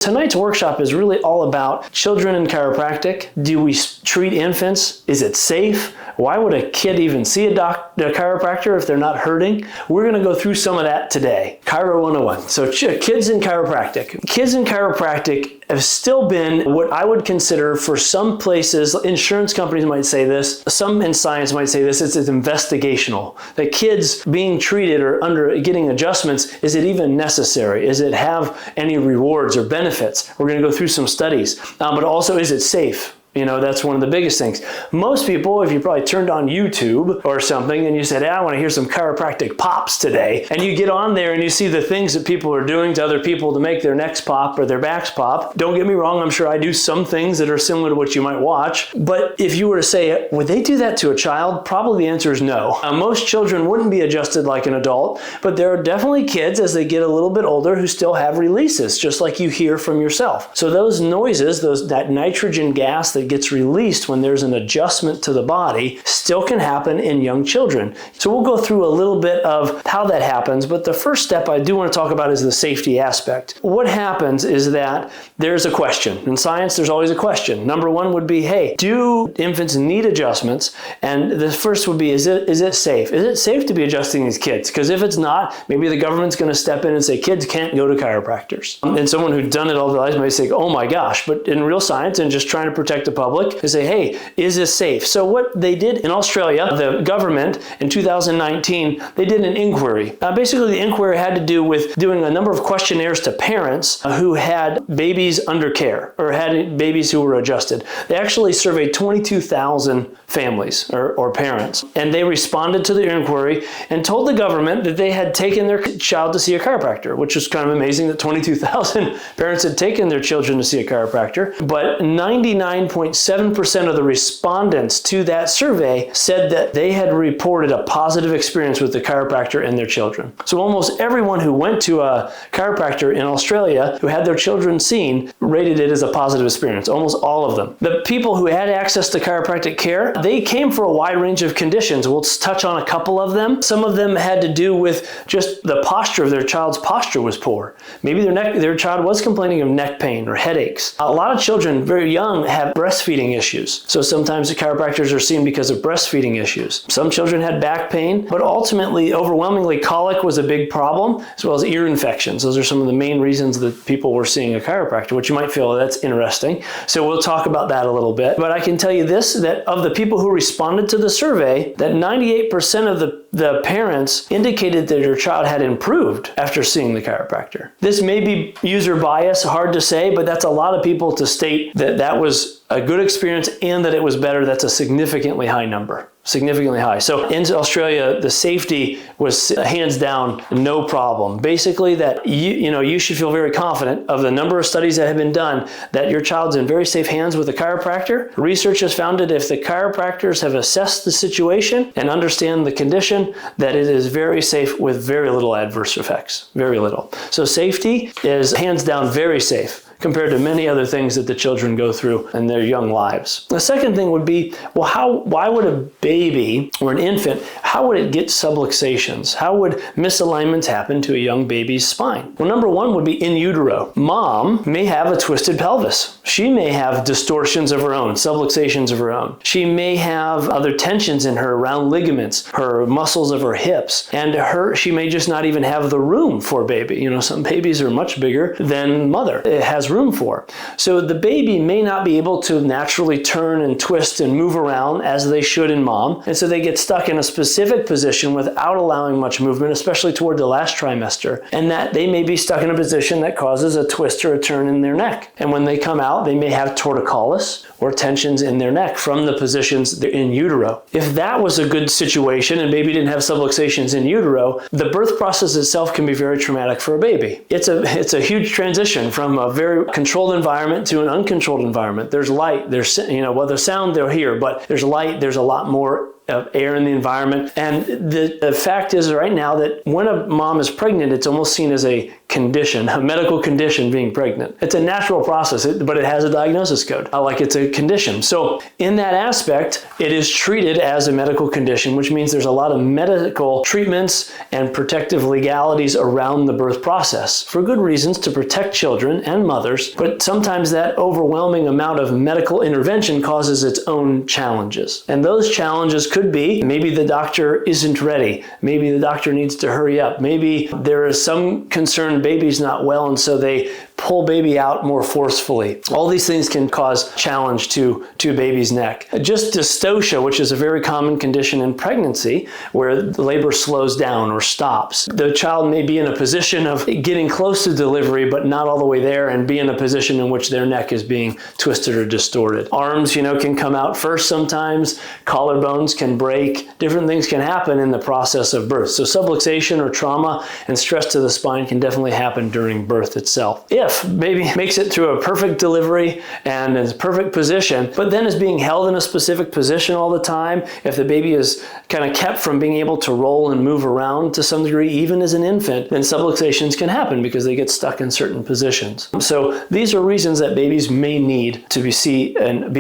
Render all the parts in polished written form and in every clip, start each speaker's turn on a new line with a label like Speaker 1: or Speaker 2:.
Speaker 1: Tonight's workshop is really all about children in chiropractic. Do we treat infants? Is it safe? Why would a kid even see a chiropractor if they're not hurting? We're going to go through some of that today. Chiro 101. So kids in chiropractic. Kids in chiropractic have still been what I would consider, for some places, insurance companies might say this, some in science might say this, it's investigational. That kids being treated or getting adjustments, is it even necessary? Does it have any rewards or benefits? We're going to go through some studies. But also, is it safe? You know, that's one of the biggest things. Most people, if you probably turned on YouTube or something and you said, hey, I want to hear some chiropractic pops today, and you get on there and you see the things that people are doing to other people to make their necks pop or their backs pop. Don't get me wrong, I'm sure I do some things that are similar to what you might watch. But if you were to say, would they do that to a child? Probably the answer is no. Most children wouldn't be adjusted like an adult, but there are definitely kids as they get a little bit older who still have releases, just like you hear from yourself. So those noises, that nitrogen gas that gets released when there's an adjustment to the body, still can happen in young children. So we'll go through a little bit of how that happens, but the first step I do want to talk about is the safety aspect. What happens is that there's a question. In science, there's always a question. Number one would be, hey, do infants need adjustments? And the first would be, is it safe? Is it safe to be adjusting these kids? Because if it's not, maybe the government's going to step in and say, kids can't go to chiropractors. And someone who's done it all their lives might say, oh my gosh, but in real science and just trying to protect the public, they say, hey, is this safe? So what they did in Australia, the government in 2019, they did an inquiry. Basically, the inquiry had to do with doing a number of questionnaires to parents who had babies under care or had babies who were adjusted. They actually surveyed 22,000 families or parents, and they responded to the inquiry and told the government that they had taken their child to see a chiropractor, which is kind of amazing that 22,000 parents had taken their children to see a chiropractor. But 99.7% of the respondents to that survey said that they had reported a positive experience with the chiropractor and their children. So almost everyone who went to a chiropractor in Australia who had their children seen rated it as a positive experience, almost all of them. The people who had access to chiropractic care, they came for a wide range of conditions. We'll touch on a couple of them. Some of them had to do with just the posture of their child's posture was poor. Maybe their child was complaining of neck pain or headaches. A lot of children very young have breastfeeding issues. So sometimes the chiropractors are seen because of breastfeeding issues. Some children had back pain, but ultimately, overwhelmingly, colic was a big problem, as well as ear infections. Those are some of the main reasons that people were seeing a chiropractor, which you might feel that's interesting. So we'll talk about that a little bit. But I can tell you this, that of the people who responded to the survey, that 98% of the parents indicated that their child had improved after seeing the chiropractor. This may be user bias, hard to say, but that's a lot of people to state that that was a good experience and that it was better. That's a significantly high number. Significantly high. So in Australia, the safety was hands down no problem. Basically, that you should feel very confident of the number of studies that have been done that your child's in very safe hands with a chiropractor. Research has found that if the chiropractors have assessed the situation and understand the condition, that it is very safe with very little adverse effects. Very little. So safety is hands down very safe compared to many other things that the children go through in their young lives. The second thing would be, well, why would a baby or an infant, how would it get subluxations? How would misalignments happen to a young baby's spine? Well, number one would be in utero. Mom may have a twisted pelvis. She may have distortions of her own, subluxations of her own. She may have other tensions in her around ligaments, her muscles of her hips, and she may just not even have the room for a baby. Some babies are much bigger than mother. It has room for. So the baby may not be able to naturally turn and twist and move around as they should in mom. And so they get stuck in a specific position without allowing much movement, especially toward the last trimester. And that they may be stuck in a position that causes a twist or a turn in their neck. And when they come out, they may have torticollis or tensions in their neck from the positions in utero. If that was a good situation and baby didn't have subluxations in utero, the birth process itself can be very traumatic for a baby. It's a huge transition from a very controlled environment to an uncontrolled environment. There's light, there's, the sound they'll hear, but there's light, there's a lot more of air in the environment. And the fact is right now that when a mom is pregnant, it's almost seen as a condition, a medical condition, being pregnant. It's a natural process, but it has a diagnosis code, like it's a condition. So in that aspect, it is treated as a medical condition, which means there's a lot of medical treatments and protective legalities around the birth process for good reasons, to protect children and mothers. But sometimes that overwhelming amount of medical intervention causes its own challenges. And those challenges could be, maybe the doctor isn't ready. Maybe the doctor needs to hurry up. Maybe there is some concern baby's not well, and so they pull baby out more forcefully. All these things can cause challenge to baby's neck. Just dystocia, which is a very common condition in pregnancy, where the labor slows down or stops. The child may be in a position of getting close to delivery, but not all the way there, and be in a position in which their neck is being twisted or distorted. Arms, can come out first sometimes. Collarbones can break. Different things can happen in the process of birth. So subluxation or trauma and stress to the spine can definitely happen during birth itself. If baby makes it through a perfect delivery and is perfect position, but then is being held in a specific position all the time, if the baby is kind of kept from being able to roll and move around to some degree, even as an infant, then subluxations can happen because they get stuck in certain positions. So these are reasons that babies may need to be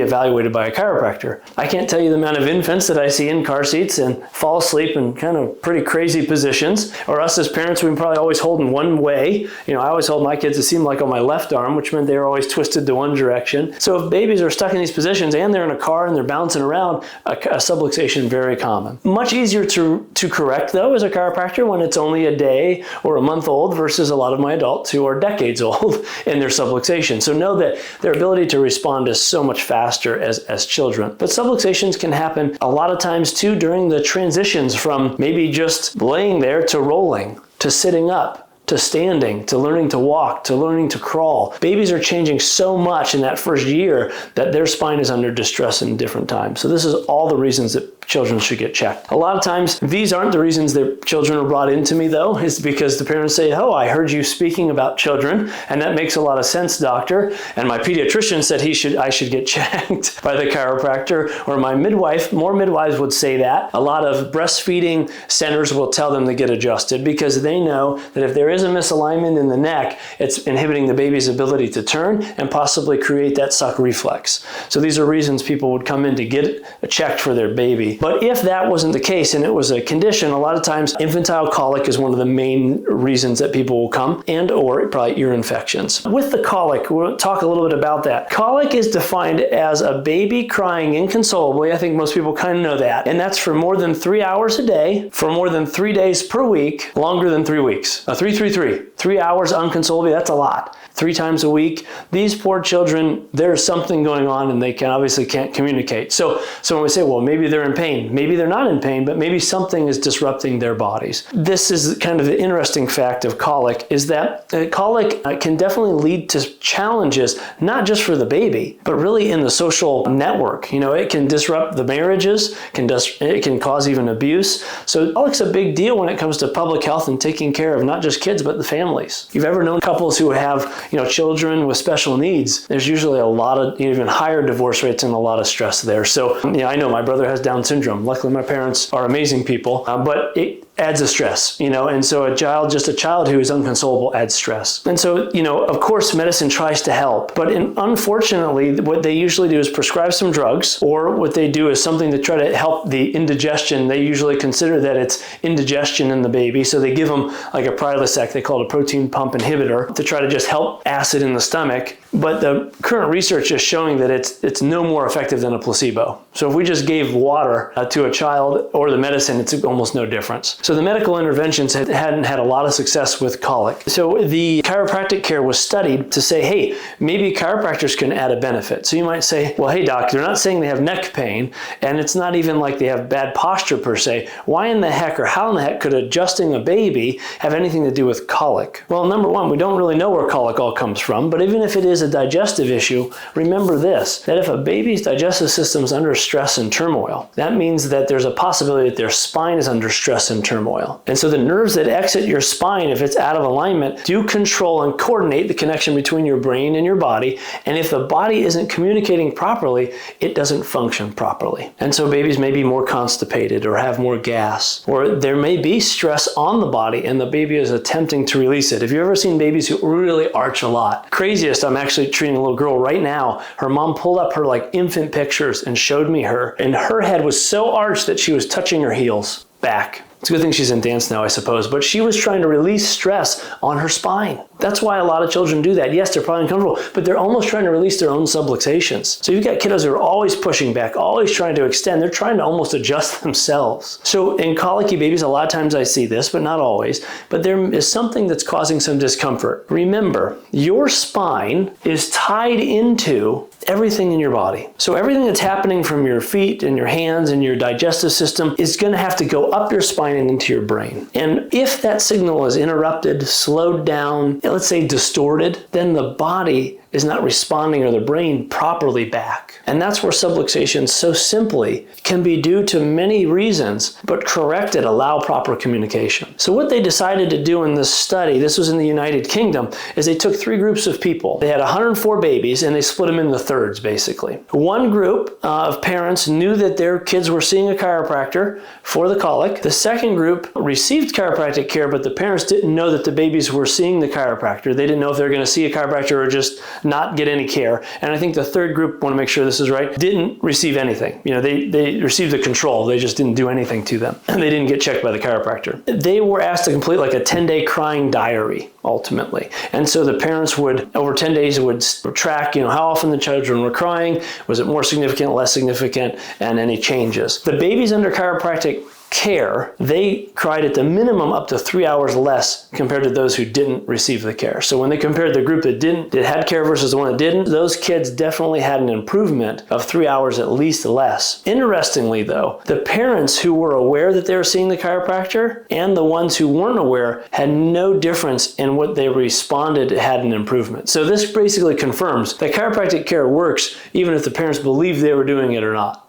Speaker 1: evaluated by a chiropractor. I can't tell you the amount of infants that I see in car seats and fall asleep in kind of pretty crazy positions, or us as parents, we probably always hold in one way. I always hold my kids, it seemed like on my left arm, which meant they were always twisted to one direction. So if babies are stuck in these positions and they're in a car and they're bouncing around, a subluxation very common. Much easier to correct though as a chiropractor when it's only a day or a month old versus a lot of my adults who are decades old in their subluxation. So know that their ability to respond is so much faster as children. But subluxations can happen a lot of times too during the transitions from maybe just laying there to rolling, to sitting up, to standing, to learning to walk, to learning to crawl. Babies are changing so much in that first year that their spine is under distress in different times. So this is all the reasons that children should get checked. A lot of times, these aren't the reasons that children are brought into me though. It's because the parents say, oh, I heard you speaking about children, and that makes a lot of sense, doctor. And my pediatrician said I should get checked by the chiropractor, or my midwife, more midwives would say that. A lot of breastfeeding centers will tell them to get adjusted because they know that if there is a misalignment in the neck, it's inhibiting the baby's ability to turn and possibly create that suck reflex. So these are reasons people would come in to get checked for their baby. But if that wasn't the case and it was a condition, a lot of times infantile colic is one of the main reasons that people will come, and or probably ear infections. With the colic, we'll talk a little bit about that. Colic is defined as a baby crying inconsolably. I think most people kind of know that. And that's for more than 3 hours a day, for more than 3 days per week, longer than 3 weeks. 3 hours unconsolably, that's a lot. 3 times a week. These poor children, there's something going on and they obviously can't communicate. So when we say, well, maybe they're in pain, maybe they're not in pain, but maybe something is disrupting their bodies. This is kind of the interesting fact of colic, is that colic can definitely lead to challenges, not just for the baby, but really in the social network. It can disrupt the marriages, it can cause even abuse. So colic's a big deal when it comes to public health and taking care of not just kids, but the families. If you've ever known couples who have children with special needs, there's usually a lot of even higher divorce rates and a lot of stress there. So I know my brother has Down syndrome. Luckily, my parents are amazing people, but it adds a stress, and so just a child who is unconsolable adds stress. And so, of course, medicine tries to help, but unfortunately, what they usually do is prescribe some drugs, or what they do is something to try to help the indigestion. They usually consider that it's indigestion in the baby, so they give them like a Prilosec, they call it a protein pump inhibitor, to try to just help acid in the stomach. But the current research is showing that it's no more effective than a placebo. So if we just gave water to a child or the medicine, it's almost no difference. So the medical interventions hadn't had a lot of success with colic. So the chiropractic care was studied to say, hey, maybe chiropractors can add a benefit. So you might say, well, hey doc, they're not saying they have neck pain, and it's not even like they have bad posture per se. Why in the heck, or how in the heck could adjusting a baby have anything to do with colic? Well, number one, we don't really know where colic all comes from, but even if it is a digestive issue, remember this, that if a baby's digestive system is under stress and turmoil, that means that there's a possibility that their spine is under stress and turmoil. And so the nerves that exit your spine, if it's out of alignment, do control and coordinate the connection between your brain and your body. And if the body isn't communicating properly, it doesn't function properly. And so babies may be more constipated or have more gas, or there may be stress on the body and the baby is attempting to release it. Have you ever seen babies who really arch a lot? Craziest, I'm actually treating a little girl right now. Her mom pulled up her infant pictures and showed me her, and her head was so arched that she was touching her heels back. It's a good thing she's in dance now, I suppose, but she was trying to release stress on her spine. That's why a lot of children do that. Yes, they're probably uncomfortable, but they're almost trying to release their own subluxations. So you've got kiddos who are always pushing back, always trying to extend. They're trying to almost adjust themselves. So in colicky babies, a lot of times I see this, but not always, but there is something that's causing some discomfort. Remember, your spine is tied into everything in your body. So everything that's happening from your feet and your hands and your digestive system is going to have to go up your spine and into your brain. And if that signal is interrupted, slowed down, let's say distorted, then the body is not responding, or the brain properly back. And that's where subluxation so simply can be due to many reasons, but corrected allow proper communication. So what they decided to do in this study, this was in the United Kingdom, is they took 3 groups of people. They had 104 babies and they split them into thirds basically. One group of parents knew that their kids were seeing a chiropractor for the colic. The second group received chiropractic care, but the parents didn't know that the babies were seeing the chiropractor. They didn't know if they were going to see a chiropractor or just not get any care. And I think the third group, want to make sure this is right, didn't receive anything. They received the control. They just didn't do anything to them. And they didn't get checked by the chiropractor. They were asked to complete a 10-day crying diary, ultimately. And so the parents would, over 10 days, would track, how often the children were crying. Was it more significant, less significant, and any changes. The babies under chiropractic care, they cried at the minimum up to 3 hours less compared to those who didn't receive the care. So when they compared the group that had care versus the one that didn't, those kids definitely had an improvement of 3 hours at least less. Interestingly though, the parents who were aware that they were seeing the chiropractor and the ones who weren't aware had no difference in what they responded had an improvement. So this basically confirms that chiropractic care works even if the parents believed they were doing it or not.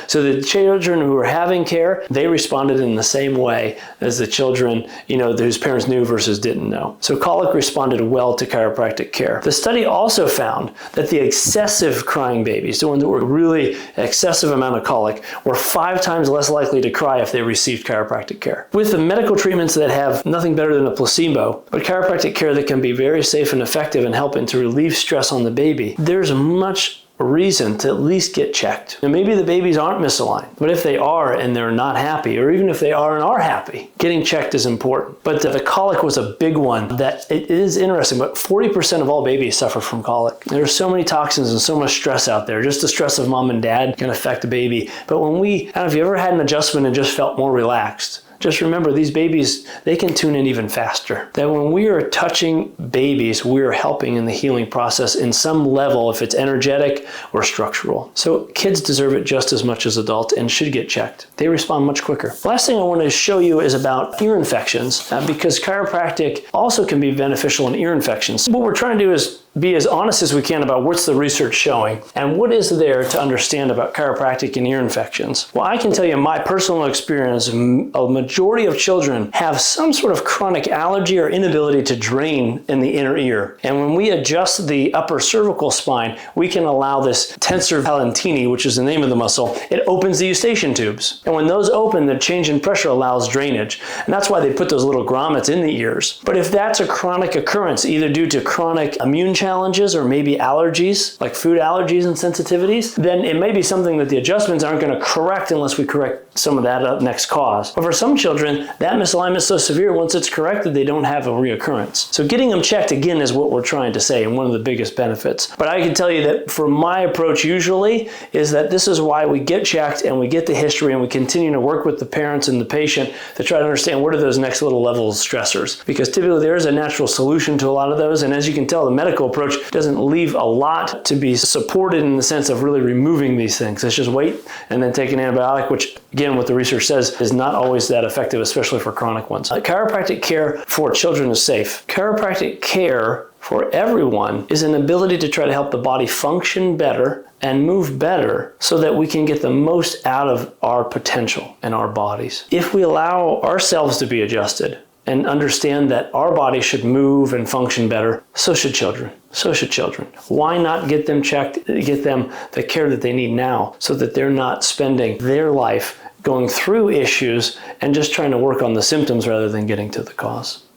Speaker 1: So the children who were having care, they responded in the same way as the children, whose parents knew versus didn't know. So colic responded well to chiropractic care. The study also found that the excessive crying babies, the ones that were really excessive amount of colic, were 5 times less likely to cry if they received chiropractic care. With the medical treatments that have nothing better than a placebo, but chiropractic care that can be very safe and effective in helping to relieve stress on the baby, there's much reason to at least get checked. And maybe the babies aren't misaligned, but if they are and they're not happy, or even if they are and are happy, getting checked is important. But the colic was a big one that it is interesting, but 40% of all babies suffer from colic. There's so many toxins and so much stress out there. Just the stress of mom and dad can affect the baby. But when I don't know if you ever had an adjustment and just felt more relaxed, just remember, these babies, they can tune in even faster. That when we are touching babies, we are helping in the healing process in some level, if it's energetic or structural. So kids deserve it just as much as adults and should get checked. They respond much quicker. The last thing I want to show you is about ear infections, because chiropractic also can be beneficial in ear infections. What we're trying to do is be as honest as we can about what's the research showing and what is there to understand about chiropractic and ear infections. Well, I can tell you my personal experience, a majority of children have some sort of chronic allergy or inability to drain in the inner ear. And when we adjust the upper cervical spine, we can allow this tensor palantini, which is the name of the muscle, it opens the eustachian tubes. And when those open, the change in pressure allows drainage. And that's why they put those little grommets in the ears. But if that's a chronic occurrence, either due to chronic immune challenges or maybe allergies, like food allergies and sensitivities, then it may be something that the adjustments aren't going to correct unless we correct some of that next cause. But for some children, that misalignment is so severe, once it's corrected, they don't have a reoccurrence. So getting them checked, again, is what we're trying to say and one of the biggest benefits. But I can tell you that for my approach usually is that this is why we get checked and we get the history and we continue to work with the parents and the patient to try to understand what are those next little levels of stressors. Because typically there is a natural solution to a lot of those, and as you can tell, the medical approach doesn't leave a lot to be supported in the sense of really removing these things. It's just wait and then take an antibiotic, which again, what the research says is not always that effective, especially for chronic ones. Chiropractic care for children is safe. Chiropractic care for everyone is an ability to try to help the body function better and move better so that we can get the most out of our potential in our bodies. If we allow ourselves to be adjusted and understand that our body should move and function better, so should children. So should children. Why not get them checked, get them the care that they need now so that they're not spending their life going through issues and just trying to work on the symptoms rather than getting to the cause?